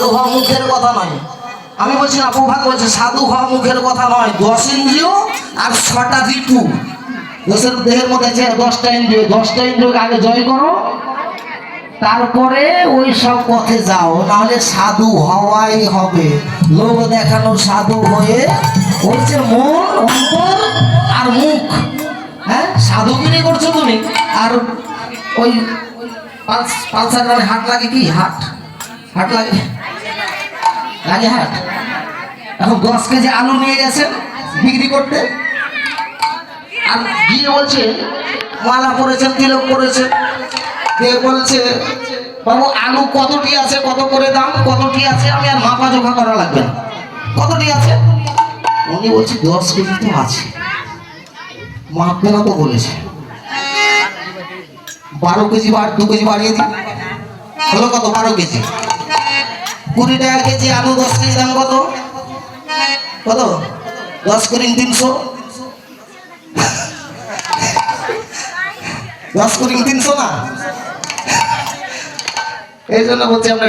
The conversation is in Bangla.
সাধু হওয়া মুখের কথা নয়। আমি বলছি না, প্রভাত বলছে সাধু হওয়া মুখের কথা নয়। 10 ইন্দ্রিয় আর 6টা রিপু, দেহের মধ্যে আছে 10টা ইন্দ্রিয়। 10টা ইন্দ্রিয়কে আগে জয় করো, তারপরে ওই সব পথে যাও, নাহলে সাধু হওয়াই হবে। লোক দেখানো সাধু হয়ে হচ্ছে মন, অন্তর আর মুখ। হ্যাঁ, সাধুগিরি করছো তুমি। আর ওই পালসার হাট লাগে কি, হাট লাগে হাট। এখন 10 কেজি আলু নিয়ে গেছেন বিক্রি করতে, আর গিয়ে বলছে মালা পরেছেন, তিলক করেছেন, বলছে বাবু আলু কতটি আছে, কত করে দাম, কতটি আছে, আমি আর মাপা জোখা করা লাগবে না, কতটি আছে। উনি বলছে 10 কেজি তো আছে, মাপবে না তো বলেছে। 12 কেজি 2 কেজি বাড়িয়ে দিন, হলো কত, 12 কেজি। 20 টাকা কেজি আলু, 10 কেজি দাম কত, 10 করে 300, 10 করে 300 না। এই জন্য বলছি আমরা